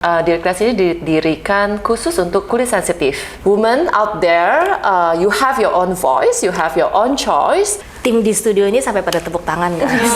Dear Class ini didirikan khusus untuk kulit sensitif. Women out there, you have your own voice, you have your own choice. Tim di studio ini sampai pada tepuk tangan, guys.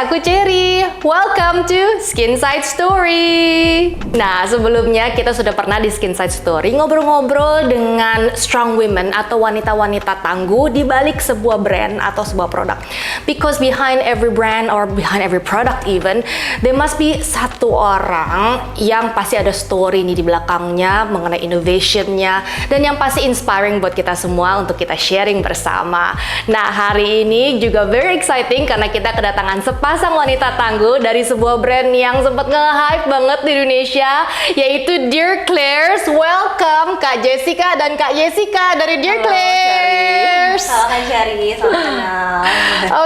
Aku Cherry, welcome to Skin Side Story. Nah, sebelumnya kita sudah pernah di Skin Side Story ngobrol-ngobrol dengan strong women atau wanita-wanita tangguh di balik sebuah brand atau sebuah produk. Because behind every brand or behind every product even, there must be satu orang yang pasti ada story nih di belakangnya mengenai innovationnya dan yang pasti inspiring buat kita semua untuk kita sharing bersama. Nah, hari ini juga very exciting karena kita kedatangan sepasang wanita tangguh dari sebuah brand yang sempat nge-hype banget di Indonesia, yaitu Dear Claire's. Welcome Kak Jessica dan Kak Jessica dari Dear Claire's. Halo Kak Cherry, selamat kenal.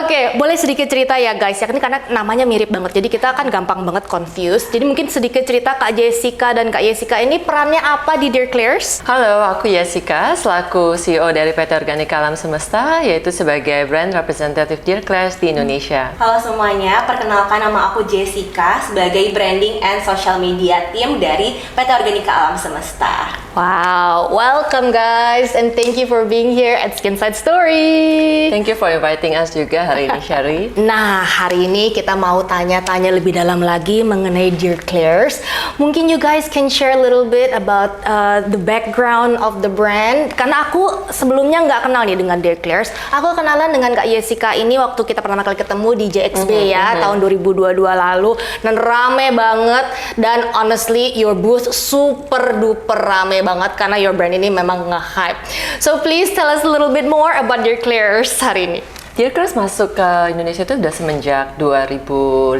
Oke, boleh sedikit cerita ya guys, ya ini karena namanya mirip banget, jadi kita kan gampang banget confused. Jadi mungkin sedikit cerita Kak Jessica dan Kak Jessica ini perannya apa di Dear Claire's? Halo, aku Jessica, selaku CEO dari PT Organika Alam Semesta, yaitu sebagai brand representative Dear Claire's di Indonesia. Halo semuanya, perkenalkan nama aku Jessica sebagai branding and social media team dari PT Organika Alam Semesta. Wow, welcome guys and thank you for being here at Skin Side Story. Thank you for inviting us juga hari ini, Sherry. Nah, hari ini kita mau tanya-tanya lebih dalam lagi mengenai Dear Claire's. Mungkin you guys can share a little bit about the background of the brand. Karena aku sebelumnya nggak kenal nih dengan Dear Claire's. Aku kenalan dengan Kak Jessica ini waktu kita pertama kali ketemu di JXB tahun 2022 lalu. Dan rame banget. Dan honestly, your booth super duper rame banget karena your brand ini memang nge-hype. So please tell us a little bit more about Dear Claire's hari ini. Dear Claire's masuk ke Indonesia itu udah semenjak 2015,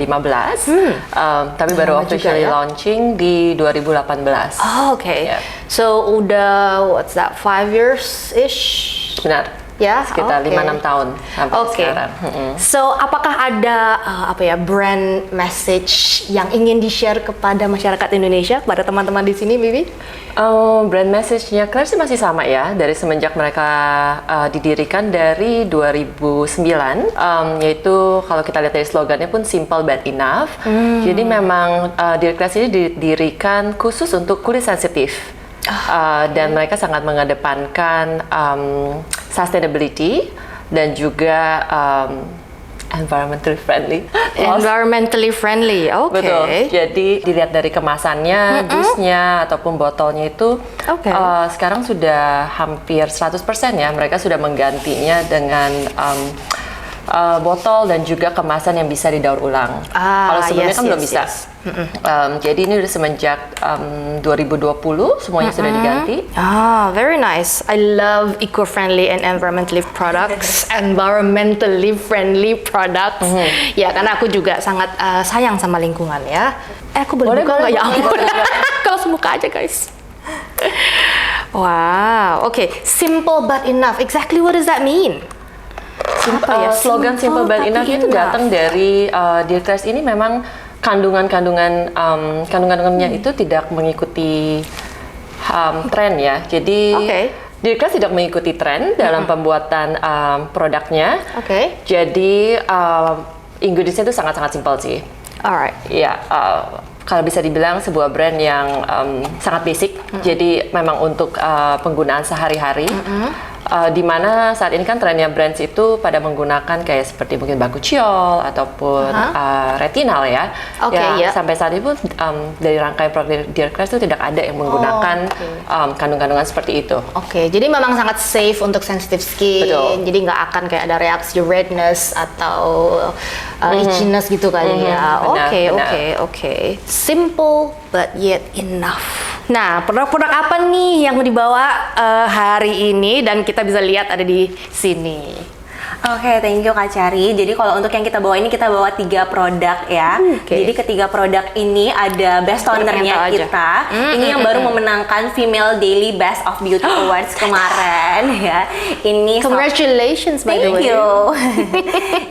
tapi baru officially launching di 2018. Oh, oke. Yeah. So udah what's that, 5 years-ish? Benar. Ya, sekitar 5-6 tahun sampai sekarang. So, apakah ada brand message yang ingin di-share kepada masyarakat Indonesia, kepada teman-teman di sini, Bibi? Brand message-nya Claire sih masih sama ya, dari semenjak mereka didirikan dari 2009, yaitu kalau kita lihat dari slogannya pun simple but enough. Jadi memang Dear Claire's ini didirikan khusus untuk kulit sensitif. Dan mereka sangat mengedepankan sustainability dan juga environmentally friendly. Environmentally friendly, oke. Betul. Jadi dilihat dari kemasannya, jusnya ataupun botolnya itu sekarang sudah hampir 100% ya. Mereka sudah menggantinya dengan botol dan juga kemasan yang bisa didaur ulang. Kalau sebelumnya kan belum bisa. Jadi ini udah semenjak 2020 semuanya sudah diganti. Very nice. I love eco-friendly and environmentally products. Environmentally friendly products. Ya, karena aku juga sangat sayang sama lingkungan ya. Aku boleh buka nggak? Ya ampun. Kalau semuka aja guys. Wow. Oke. Simple but enough. Exactly what does that mean? Slogan simple but enough itu datang dari Dear Claire's ini memang kandungannya itu tidak mengikuti tren ya. Jadi Dear Claire's tidak mengikuti tren dalam pembuatan produknya. Jadi ingredients itu sangat-sangat simpel sih. Alright. Ya, kalau bisa dibilang sebuah brand yang sangat basic. Jadi memang untuk penggunaan sehari-hari. Di mana saat ini kan trennya brands itu pada menggunakan kayak seperti mungkin bakuchiol ataupun retinal ya. Sampai saat ini pun dari rangkaian produk Dear Claire's itu tidak ada yang menggunakan kandungan-kandungan seperti itu. Jadi memang sangat safe untuk sensitive skin. Betul. Jadi nggak akan kayak ada reaksi redness atau itchiness gitu kali ya. Oke. Simple but yet enough. Nah, produk-produk apa nih yang dibawa hari ini dan kita bisa lihat ada di sini? Oke, thank you Kak Cari. Jadi kalau untuk yang kita bawa ini, kita bawa 3 produk ya. Oke. Jadi ketiga produk ini ada best tonernya pengen tahu aja. kita. Ini yang baru memenangkan Female Daily Best of Beauty Awards kemarin ya. Ini Congratulations by the Thank way. you.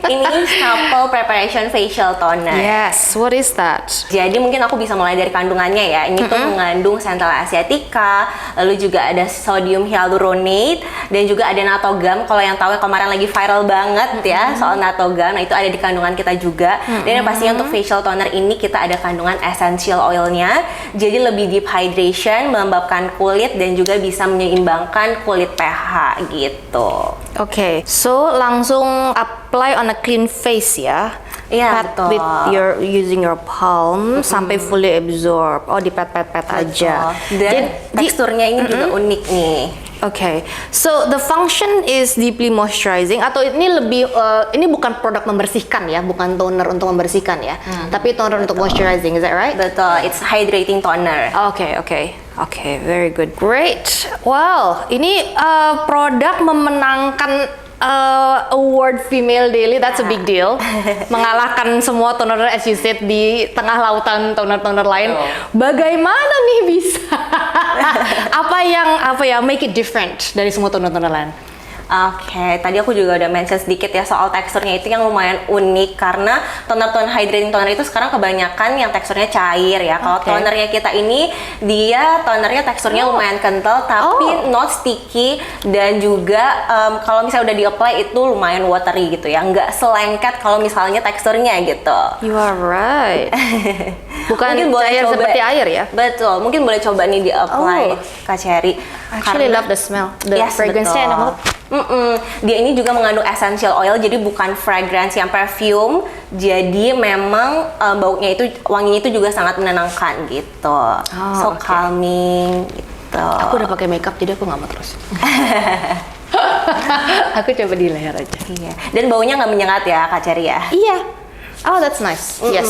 Ini Supple Preparation Facial Toner. Yes, what is that? Jadi mungkin aku bisa mulai dari kandungannya ya. Ini tuh mengandung Centella asiatica, lalu juga ada sodium hyaluronate, dan juga ada natogam. Kalau yang tahu kemarin lagi viral banget ya soal natogam, nah itu ada di kandungan kita juga. Dan yang pastinya untuk facial toner ini kita ada kandungan essential oilnya. Jadi lebih deep hydration, melembabkan kulit dan juga bisa menyeimbangkan kulit pH gitu. Okay, so langsung apply on a clean face ya. Iya, Pat betul. with your using your palm sampai fully absorb. Oh, di pat-pat aja. Dan teksturnya ini juga unik nih. Okay, so the function is deeply moisturizing atau ini lebih ini bukan produk membersihkan ya, bukan toner untuk membersihkan ya, tapi toner untuk moisturizing, is that right? Betul, it's hydrating toner. Okay, very good, great. Wow, ini produk memenangkan award Female Daily, that's a big deal. Mengalahkan semua toner as you said di tengah lautan toner-toner lain. Bagaimana nih bisa? apa yang make it different dari semua toner-toner lain? Oke, tadi aku juga udah mention sedikit ya soal teksturnya itu yang lumayan unik karena toner hydrating toner itu sekarang kebanyakan yang teksturnya cair ya. Kalau tonernya kita ini dia tonernya teksturnya lumayan kental tapi not sticky, dan juga kalau misalnya udah di-apply itu lumayan watery gitu ya, nggak selengket kalau misalnya teksturnya gitu. You are right. Bukan Mungkin boleh cair coba seperti air ya? Betul, mungkin boleh coba nih di-apply Kak Cherry. Actually love the smell, the Yes, fragrance-nya betul. enak banget. Dia ini juga mengandung essential oil, jadi bukan fragrance yang perfume. Jadi memang baunya itu, wanginya itu juga sangat menenangkan gitu. So calming gitu. Aku udah pakai makeup jadi aku nggak mau terus. Aku coba di leher aja. Iya. Dan baunya nggak menyengat ya Kak Cherry ya? Iya. Oh, that's nice. Yes.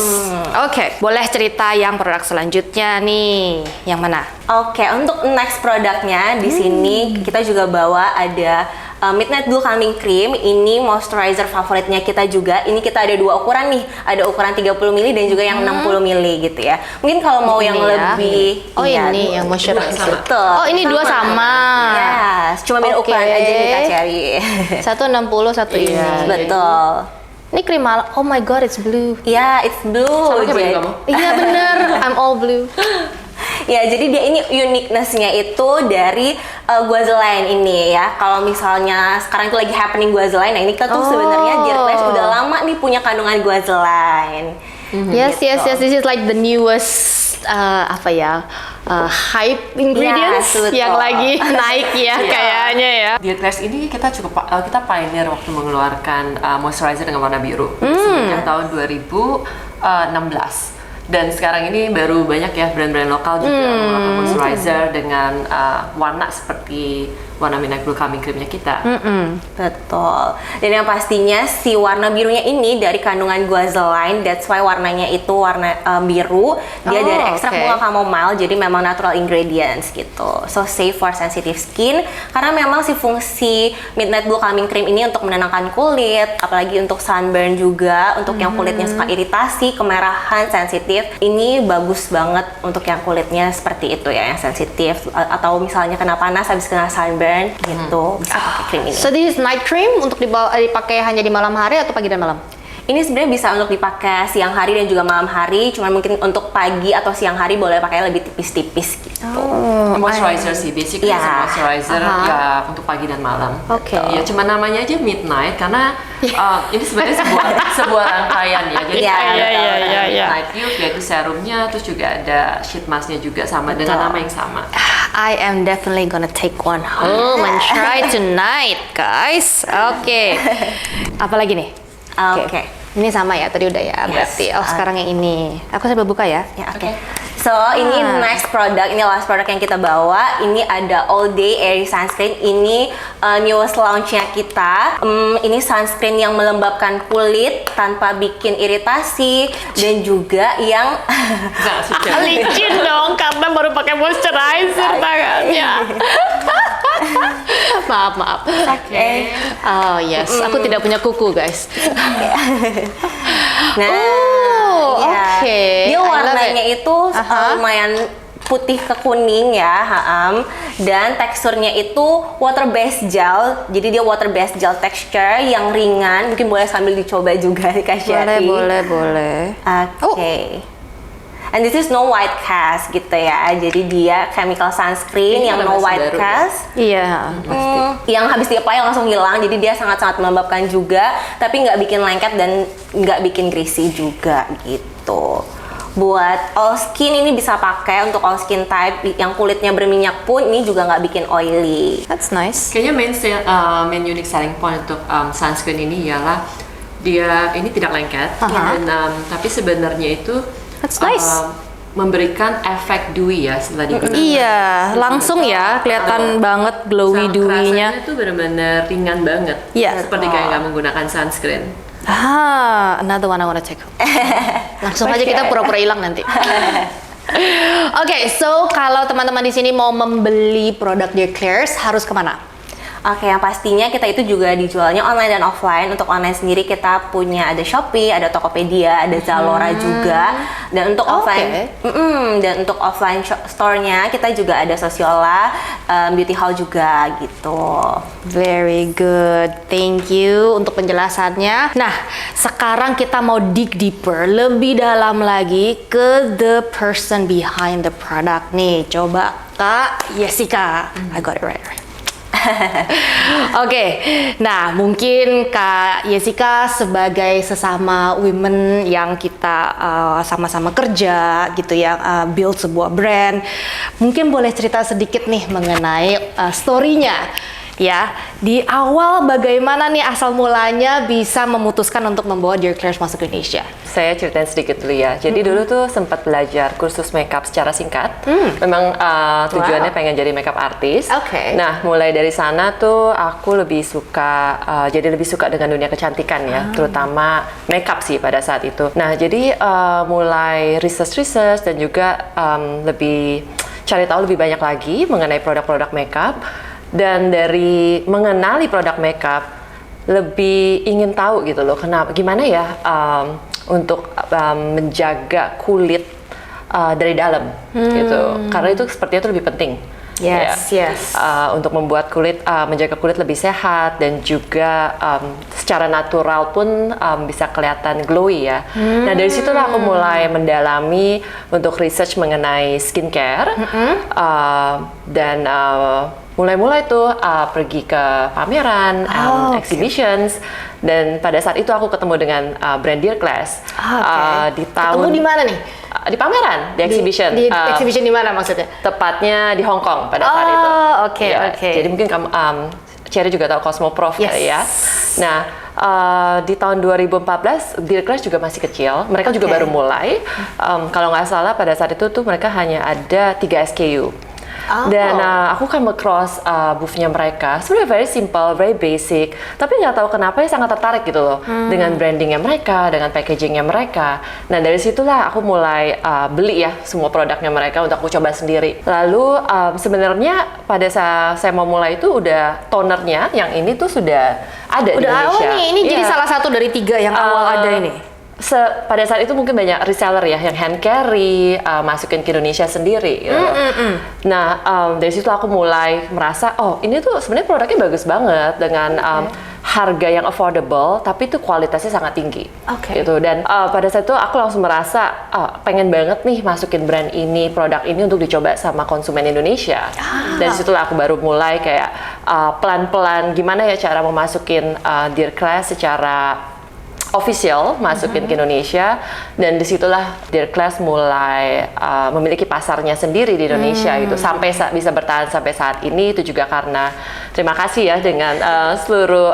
Oke, boleh cerita yang produk selanjutnya nih. Yang mana? Oke, untuk next produknya di sini kita juga bawa ada Midnight Blue Calming Cream. Ini moisturizer favoritnya kita juga. Ini kita ada 2 ukuran nih. Ada ukuran 30 ml dan juga yang 60 ml gitu ya. Mungkin kalau mau yang lebih ini yang moisturizer. Betul. Oh, ini 2 sama. Yes, cuma beda ukuran aja nih Kak Cherry. Satu 60, satu ini. Betul. Ini krim malam. Oh my god, it's blue. Ya, it's blue. Sama kayak baju kamu. Iya bener, I'm all blue. Ya, jadi dia ini uniqueness-nya itu dari Guazaline ini ya. Kalau misalnya sekarang itu lagi happening Guazaline, nah ini kita tuh sebenarnya Dear Clash udah lama nih punya kandungan Guazaline. Yes, this is like the newest hype ingredients Yes, betul. yang lagi naik ya kayaknya ya. Dear Clash ini kita kita pioneer waktu mengeluarkan moisturizer dengan warna biru semenjak tahun 2016. Dan sekarang ini baru banyak ya brand-brand lokal juga mengeluarkan moisturizer dengan warna seperti warna Midnight Blue Calming Cream-nya kita. Betul. Dan yang pastinya si warna birunya ini dari kandungan Guazaline, that's why warnanya itu warna biru. Dia dari ekstrak bunga chamomile, jadi memang natural ingredients gitu. So safe for sensitive skin karena memang si fungsi Midnight Blue Calming Cream ini untuk menenangkan kulit, apalagi untuk sunburn juga, untuk yang kulitnya suka iritasi, kemerahan, sensitif. Ini bagus banget untuk yang kulitnya seperti itu ya, yang sensitif atau misalnya kena panas habis kena sunburn gitu, bisa pakai krim ini. So this is night cream untuk dipakai hanya di malam hari atau pagi dan malam? Ini sebenarnya bisa untuk dipakai siang hari dan juga malam hari, cuman mungkin untuk pagi atau siang hari boleh pakai lebih tipis-tipis gitu. Moisturizer sih, basically moisturizer ya untuk pagi dan malam. Oke. Ya cuma namanya aja midnight karena ini sebenarnya sebuah rangkaian ya. Jadi ada midnight dew, yaitu serumnya, terus juga ada sheet masknya juga sama dengan nama yang sama. I am definitely gonna take one home and try tonight, guys. Oke. Apa lagi nih? Oke. Ini sama ya, tadi udah ya berarti. Oh, sekarang yang ini. Aku sambil buka ya. Ya, oke. So, ini next product, ini last product yang kita bawa. Ini ada All Day Airy Sunscreen. Ini newest launch-nya kita. Ini sunscreen yang melembabkan kulit tanpa bikin iritasi dan juga yang Licin dong, karena baru pakai moisturizer tangannya. Maaf. Oke. Oh yes, aku tidak punya kuku guys. Nah, Oh, iya. oke. Dia I love warnanya it. itu lumayan putih ke kuning ya, dan teksturnya itu water based gel. Jadi dia water based gel texture yang ringan. Mungkin boleh sambil dicoba juga nih Kak Sherry. Boleh. Oke. And this is no white cast gitu ya. Jadi dia chemical sunscreen Ini yang ada no masih white baru ya? cast. Iya. Yang habis diapply langsung hilang. Jadi dia sangat-sangat melembabkan juga, tapi nggak bikin lengket dan nggak bikin greasy juga gitu. Buat all skin ini bisa pakai untuk all skin type yang kulitnya berminyak pun ini juga nggak bikin oily. That's nice. Kayaknya main unique selling point untuk sunscreen ini ialah dia ini tidak lengket, dan tapi sebenarnya itu That's nice. Memberikan efek dewy ya setelah digunakan. Iya, langsung ya kelihatan banget glowy dewy-nya. Rasanya tuh benar-benar ringan banget. Iya. Seperti kayak nggak menggunakan sunscreen. Another one I wanna check. Langsung aja kita pura-pura hilang nanti. Oke, so kalau teman-teman di sini mau membeli produk Dear Klairs harus kemana? Oke, yang pastinya kita itu juga dijualnya online dan offline. Untuk online sendiri kita punya ada Shopee, ada Tokopedia, ada Zalora juga. Dan untuk offline, dan untuk offline store-nya kita juga ada Sosiola, Beauty Hall juga gitu. Very good, thank you untuk penjelasannya. Nah, sekarang kita mau dig deeper, lebih dalam lagi ke the person behind the product nih. Coba Kak Jessica, I got it right. Oke, nah mungkin Kak Jessica sebagai sesama women yang kita sama-sama kerja gitu ya, build sebuah brand, mungkin boleh cerita sedikit nih mengenai story-nya ya. Di awal bagaimana nih asal mulanya bisa memutuskan untuk membawa Dear Klairs masuk ke Indonesia? Saya ceritain sedikit dulu ya. Jadi dulu tuh sempat belajar kursus makeup secara singkat. Memang tujuannya pengen jadi makeup artist. Oke. Nah, mulai dari sana tuh aku lebih suka jadi lebih suka dengan dunia kecantikan ya, terutama makeup sih pada saat itu. Nah, jadi mulai research dan juga lebih cari tahu lebih banyak lagi mengenai produk-produk makeup. Dan dari mengenali produk makeup lebih ingin tahu gitu loh, gimana ya untuk menjaga kulit dari dalam gitu, karena itu sepertinya itu lebih penting. Yes. Untuk membuat kulit menjaga kulit lebih sehat dan juga secara natural pun bisa kelihatan glowy ya. Nah, dari situlah aku mulai mendalami untuk research mengenai skincare dan mulai tuh pergi ke pameran, exhibitions, dan pada saat itu aku ketemu dengan brand Dear Klairs. Di tahun Ketemu di mana nih? Di pameran, di exhibition. Di exhibition di mana maksudnya? Tepatnya di Hong Kong pada saat itu. Oke. Jadi mungkin kamu, Cherry juga tahu Cosmoprof kali ya. Nah, di tahun 2014, Dear Klairs juga masih kecil. Mereka juga baru mulai. Kalau nggak salah pada saat itu tuh mereka hanya ada 3 SKU. Dan aku come across booth-nya mereka, sebenarnya very simple, very basic, tapi nggak tahu kenapa ya sangat tertarik gitu loh dengan brandingnya mereka, dengan packagingnya mereka. Nah, dari situlah aku mulai beli ya semua produknya mereka untuk aku coba sendiri. Lalu sebenarnya pada saat saya mau mulai itu udah tonernya yang ini tuh sudah ada di Indonesia. Ini jadi salah satu dari 3 yang awal ada ini. Pada saat itu mungkin banyak reseller ya yang hand carry masukin ke Indonesia sendiri gitu. Nah, dari situ aku mulai merasa ini tuh sebenarnya produknya bagus banget dengan harga yang affordable tapi itu kualitasnya sangat tinggi gitu. Dan pada saat itu aku langsung merasa pengen banget nih masukin brand ini, produk ini untuk dicoba sama konsumen Indonesia. Dari situlah aku baru mulai kayak pelan-pelan gimana ya cara memasukin Dear Klairs secara official masukin ke Indonesia, dan disitulah Dear Klairs mulai memiliki pasarnya sendiri di Indonesia gitu, sampai bisa bertahan sampai saat ini. Itu juga karena terima kasih ya dengan seluruh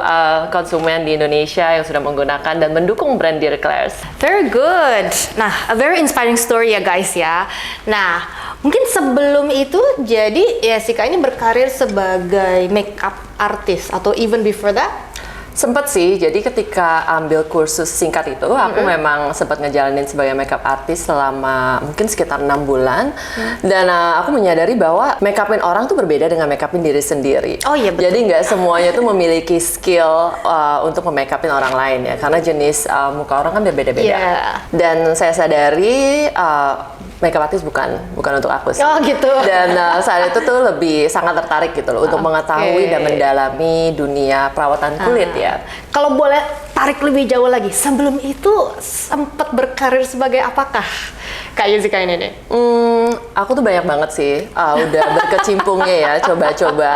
konsumen di Indonesia yang sudah menggunakan dan mendukung brand Dear Klairs. Very good. Nah, a very inspiring story ya guys ya. Nah, mungkin sebelum itu jadi Jessica ini berkarir sebagai makeup artist atau even before that? Sempet sih, jadi ketika ambil kursus singkat itu, aku memang sempat ngejalanin sebagai makeup artist selama mungkin sekitar 6 bulan. Dan aku menyadari bahwa makeupin orang tuh berbeda dengan makeupin diri sendiri. Oh iya, betul. Jadi nggak semuanya tuh memiliki skill untuk memakeupin orang lain ya, karena jenis muka orang kan berbeda-beda. Yeah. Dan saya sadari makeup artist bukan untuk aku sih. Oh gitu. Dan saat itu tuh lebih sangat tertarik gitu loh untuk mengetahui dan mendalami dunia perawatan kulit ya. Kalau boleh tarik lebih jauh lagi, sebelum itu sempat berkarir sebagai apakah Kak Jessica ini nih? Aku tuh banyak banget sih, udah berkecimpungnya ya, coba-coba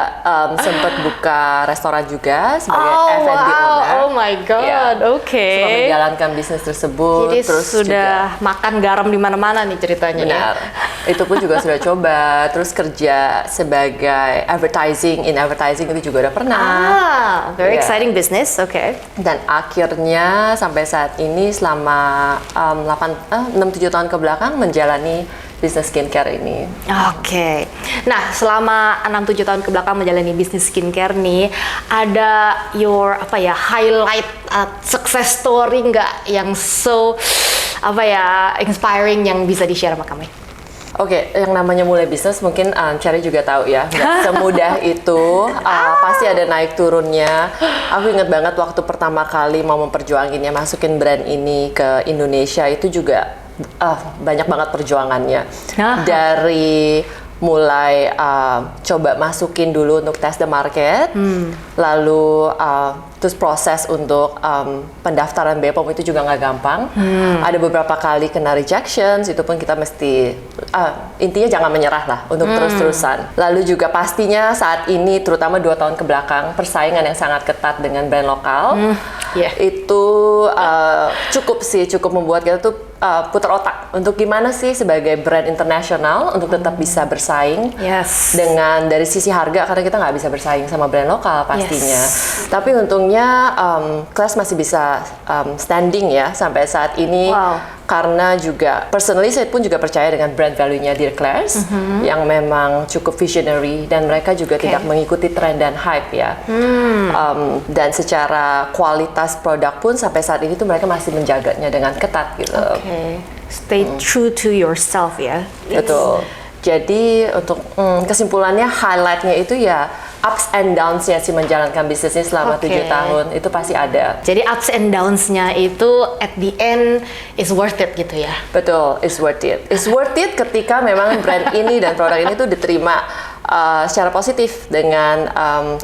sempet buka restoran juga sebagai F&B owner. Oh my god, Ya. oke. Suka menjalankan bisnis tersebut. Jadi terus sudah makan garam di mana-mana nih ceritanya. benar, itu pun juga sudah coba. Terus kerja sebagai advertising itu juga udah pernah. Very Iya. exciting business, oke. Dan akhirnya sampai saat ini selama 6-7 tahun ke belakang menjalani bisnis skincare ini. Oke. Nah, selama 6-7 tahun ke belakang menjalani bisnis skincare nih, ada your highlight success story nggak yang so inspiring yang bisa di-share sama kami? Oke, yang namanya mulai bisnis mungkin Cherry juga tahu ya, nggak semudah itu, pasti ada naik turunnya. Aku ingat banget waktu pertama kali mau memperjuanginnya, masukin brand ini ke Indonesia itu juga banyak banget perjuangannya. Dari mulai coba masukin dulu untuk test the market, lalu terus proses untuk pendaftaran BPOM itu juga nggak gampang. Ada beberapa kali kena rejections, itu pun kita mesti intinya jangan menyerah lah untuk terus-terusan. Lalu juga pastinya saat ini terutama 2 tahun ke belakang persaingan yang sangat ketat dengan brand lokal. Itu cukup membuat kita tuh putar otak untuk gimana sih sebagai brand internasional untuk tetap bisa bersaing dengan dari sisi harga, karena kita nggak bisa bersaing sama brand lokal pastinya. Tapi untungnya Claire's masih bisa standing ya sampai saat ini. Karena juga personally saya pun juga percaya dengan brand value-nya Dear Claire's yang memang cukup visionary dan mereka juga tidak mengikuti tren dan hype ya. Dan secara kualitas produk pun sampai saat ini tuh mereka masih menjaganya dengan ketat gitu. Stay true to yourself ya. Betul. Jadi untuk kesimpulannya highlight-nya itu ya ups and downs-nya sih menjalankan bisnis ini selama 7 tahun itu pasti ada. Jadi ups and downs-nya itu at the end is worth it gitu ya. Betul, it's worth it. It's worth it ketika memang brand ini dan produk ini tuh diterima secara positif dengan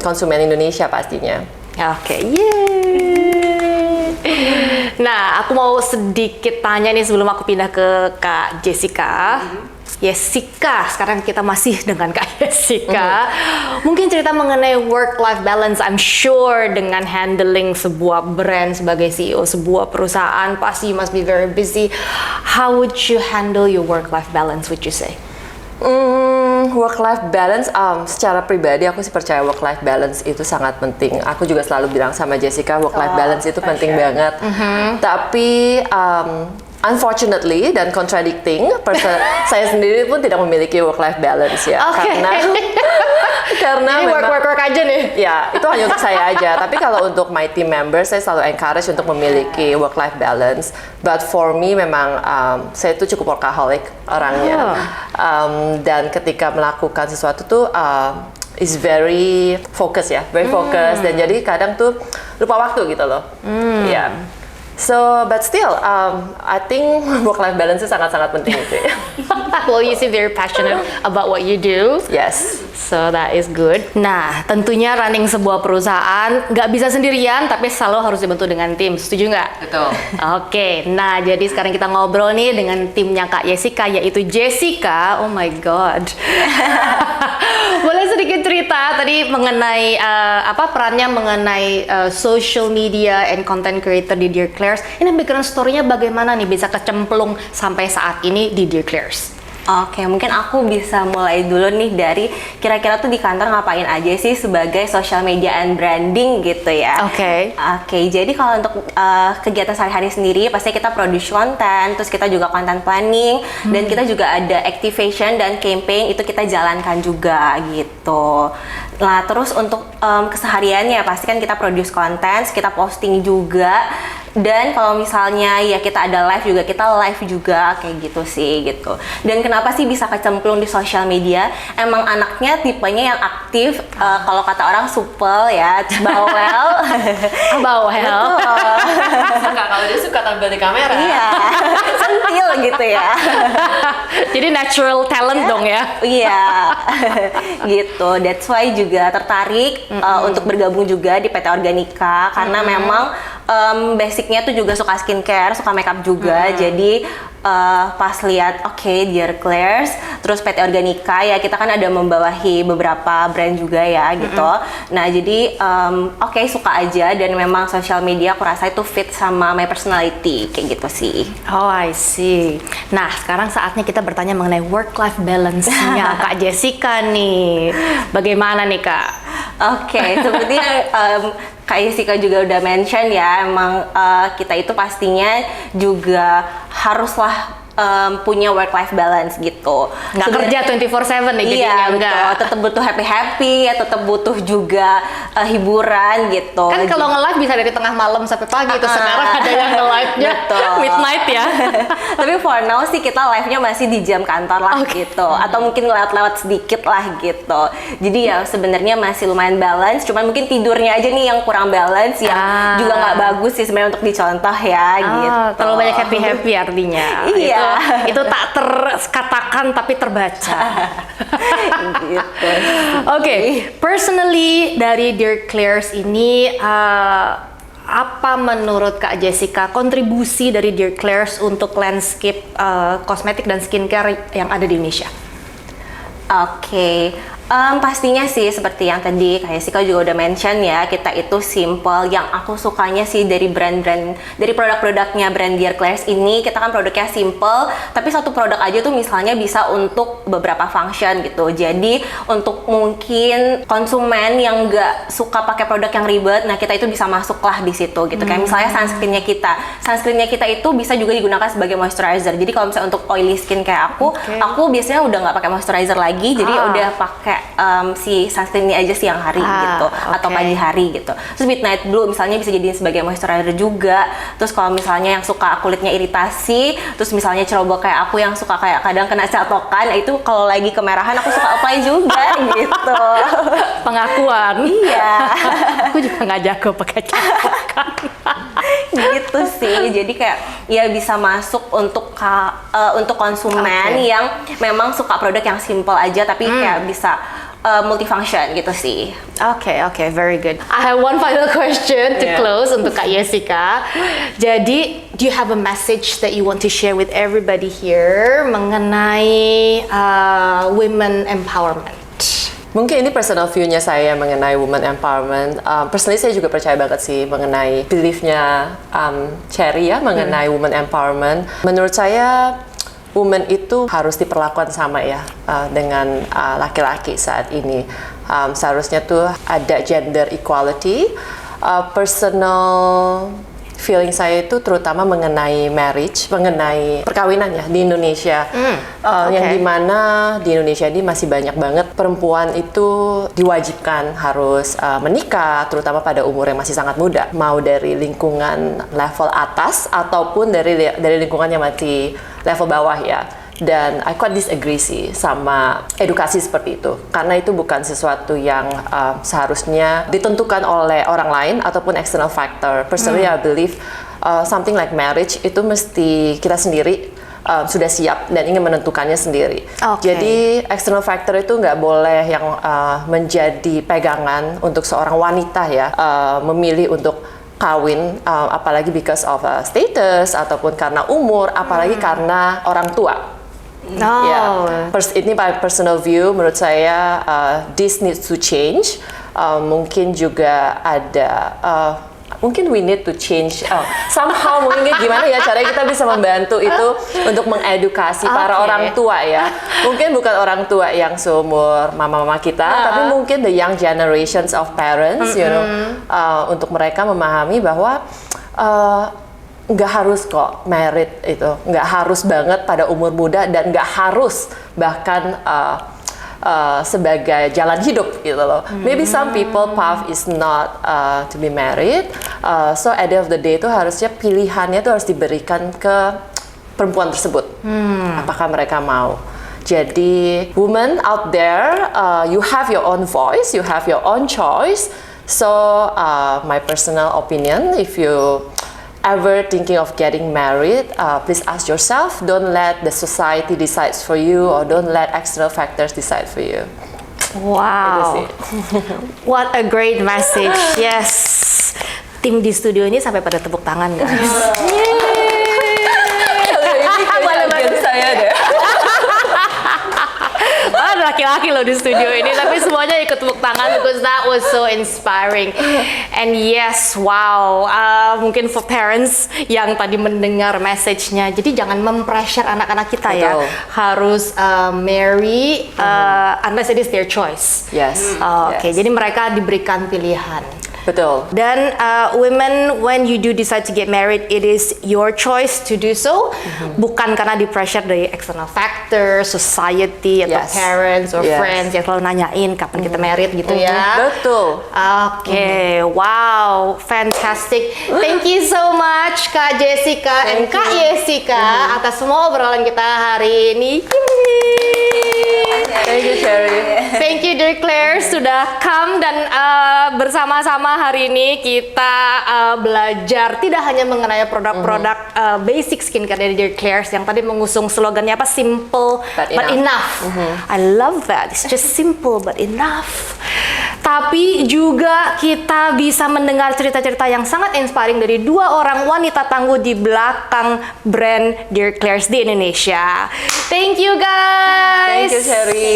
konsumen Indonesia pastinya. Oke, yeay. Nah, aku mau sedikit tanya nih sebelum aku pindah ke Kak Jessica. Jessica, sekarang kita masih dengan Kak Jessica. Mungkin cerita mengenai work-life balance. I'm sure dengan handling sebuah brand sebagai CEO sebuah perusahaan, pasti you must be very busy. How would you handle your work-life balance, would you say? Work-life balance, secara pribadi aku sih percaya work-life balance itu sangat penting. Aku juga selalu bilang sama Jessica, work-life balance itu penting banget. Tapi unfortunately dan contradicting, saya sendiri pun tidak memiliki work-life balance ya. Karena ini work aja nih. Ya, itu hanya untuk saya aja. Tapi kalau untuk my team members, saya selalu encourage untuk memiliki work-life balance. But for me, memang saya itu cukup workaholic orangnya. Dan ketika melakukan sesuatu tuh is very focus ya, very focus. Dan jadi kadang tuh lupa waktu gitu loh. Ya. So, but still, I think work-life balance itu sangat-sangat penting itu ya. Well, you seem very passionate about what you do. Yes. So that is good. Nah, tentunya running sebuah perusahaan nggak bisa sendirian, tapi selalu harus dibantu dengan tim. Setuju nggak? Betul. Oke, nah jadi sekarang kita ngobrol nih dengan timnya Kak Jessica, yaitu Jessica. Oh my God. Boleh sedikit cerita tadi mengenai perannya mengenai social media and content creator di Dear Claire's. Ini background story-nya bagaimana nih bisa kecemplung sampai saat ini di Dear Claire's? Oke, mungkin aku bisa mulai dulu nih dari kira-kira tuh di kantor ngapain aja sih sebagai social media and branding gitu ya. Oke, jadi kalau untuk kegiatan sehari-hari sendiri pasti kita produce konten, terus kita juga content planning, dan kita juga ada activation dan campaign itu kita jalankan juga gitu. Nah, terus untuk kesehariannya pasti kan kita produce konten, kita posting juga. Dan kalau misalnya ya kita ada live juga, kita live juga kayak gitu sih gitu. Dan kenapa sih bisa kecemplung di sosial media? Emang anaknya tipenya yang aktif, kalau kata orang supel ya, bawel. Bawel. Suka kalau dia suka tampil di kamera. Iya, centil gitu ya. Jadi natural talent dong ya. Iya, gitu. That's why juga tertarik untuk bergabung juga di PT Organika karena memang basicnya tuh juga suka skincare, suka makeup juga. Jadi pas lihat Dear Claire's, terus PT Organika ya kita kan ada membawahi beberapa brand juga ya gitu. Nah jadi suka aja dan memang social media aku rasa itu fit sama my personality kayak gitu sih. Oh, I see. Nah, sekarang saatnya kita bertanya mengenai work-life balance-nya Kak Jessica nih. Bagaimana nih Kak? Oke, seperti Kak Jessica juga udah mention ya, emang kita itu pastinya juga haruslah punya work-life balance gitu. Nggak kerja 24/7 nih jadinya, enggak. Tetap butuh happy-happy, ya tetap butuh juga hiburan gitu. Kan kalau nge-live bisa dari tengah malam sampai pagi tuh, sekarang ada yang nge-live-nya midnight ya. Tapi for now sih kita live-nya masih di jam kantor lah gitu. Atau mungkin lewat-lewat sedikit lah gitu. Jadi ya sebenarnya masih lumayan balance, cuman mungkin tidurnya aja nih yang kurang balance, yang juga nggak bagus sih sebenarnya untuk dicontoh ya gitu. Terlalu banyak happy-happy artinya. Iya. Itu tak terkatakan tapi terbaca. Gitu. Oke, personally dari Dear Claire's ini apa menurut Kak Jessica kontribusi dari Dear Claire's untuk landscape kosmetik dan skincare yang ada di Indonesia? Oke. Pastinya sih seperti yang tadi Kak Jessica juga udah mention ya, kita itu simple. Yang aku sukanya sih dari brand-brand, dari produk-produknya brand Dear Claire's ini, kita kan produknya simple, tapi satu produk aja tuh misalnya bisa untuk beberapa function gitu. Jadi untuk mungkin konsumen yang nggak suka pakai produk yang ribet, nah kita itu bisa masuklah di situ gitu. Kayak misalnya sunscreennya kita itu bisa juga digunakan sebagai moisturizer. Jadi kalau misalnya untuk oily skin kayak aku biasanya udah nggak pakai moisturizer lagi, jadi udah pakai si sunscreen ini aja siang hari gitu, atau pagi hari gitu. Terus midnight blue misalnya bisa jadiin sebagai moisturizer juga. Terus kalau misalnya yang suka kulitnya iritasi, terus misalnya ceroboh kayak aku yang suka kayak kadang kena catokan, itu kalau lagi kemerahan aku suka apply juga gitu. Pengakuan. Iya. Aku juga nggak jago pakai catokan. Gitu sih. Jadi kayak ya bisa masuk untuk konsumen yang memang suka produk yang simple aja tapi kayak bisa multifunction gitu sih. Oke, very good. I have one final question to close untuk Kak Jessica. Jadi, do you have a message that you want to share with everybody here mengenai women empowerment? Mungkin ini personal view-nya saya mengenai women empowerment. Personally saya juga percaya banget sih mengenai belief-nya Cherry ya mengenai women empowerment. Menurut saya women itu harus diperlakukan sama ya dengan laki-laki saat ini. Seharusnya tuh ada gender equality. Personal feeling saya itu terutama mengenai marriage, mengenai perkawinan ya di Indonesia. Yang dimana di Indonesia ini masih banyak banget perempuan itu diwajibkan harus menikah, terutama pada umur yang masih sangat muda. Mau dari lingkungan level atas ataupun dari lingkungan yang masih level bawah ya. Dan I quite disagree sih sama edukasi seperti itu, karena itu bukan sesuatu yang seharusnya ditentukan oleh orang lain ataupun external factor. Personally I believe something like marriage itu mesti kita sendiri sudah siap dan ingin menentukannya sendiri. Jadi external factor itu nggak boleh yang menjadi pegangan untuk seorang wanita ya memilih untuk kawin, apalagi because of status ataupun karena umur, apalagi karena orang tua. Ini my personal view. Menurut saya this needs to change. Mungkin juga ada mungkin we need to change somehow, mungkin gimana ya caranya kita bisa membantu itu untuk mengedukasi para orang tua ya. Mungkin bukan orang tua yang seumur mama-mama kita, tapi mungkin the young generations of parents, you know, untuk mereka memahami bahwa nggak harus kok married itu, nggak harus banget pada umur muda, dan nggak harus bahkan sebagai jalan hidup gitu loh. Maybe some people path is not to be married, so at the end of the day itu harusnya pilihannya itu harus diberikan ke perempuan tersebut. Apakah mereka mau? Jadi women out there, you have your own voice, you have your own choice. So my personal opinion, if you ever thinking of getting married, please ask yourself, don't let the society decides for you, or don't let external factors decide for you. Wow, what a great message. Yes, tim di studio ini sampai pada tepuk tangan guys. Boleh bantu saya deh. Ada laki-laki loh di studio ini, tapi semuanya ikut tepuk tangan because that was so inspiring. And yes, wow, mungkin for parents yang tadi mendengar message-nya, jadi jangan mempressure anak-anak kita ya harus marry unless it is their choice. Yes. Oke, jadi mereka diberikan pilihan. Betul. Dan women, when you do decide to get married, it is your choice to do so, bukan karena di pressure dari external factor, society atau parents or friends yang selalu nanyain kapan kita married gitu ya. Betul. Oke, wow, fantastic. Thank you so much Kak Jessica dan Kak Yesika atas semua obrolan kita hari ini. Thank you, Cherry. Thank you, Dear Claire, sudah come dan bersama-sama hari ini kita belajar tidak hanya mengenai produk-produk basic skincare dari Dear Claire yang tadi mengusung slogannya apa, simple but enough. I love that. It's just simple but enough. Tapi juga kita bisa mendengar cerita-cerita yang sangat inspiring dari dua orang wanita tangguh di belakang brand Dear Claire's di Indonesia. Thank you guys. Thank you, Cherry.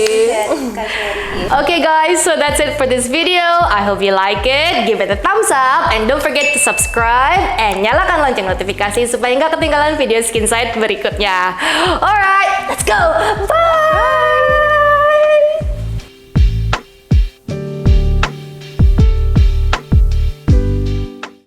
Okay guys, so that's it for this video. I hope you like it. Give it a thumbs up and don't forget to subscribe and nyalakan lonceng notifikasi supaya nggak ketinggalan video Skinsight berikutnya. Alright, let's go. Bye.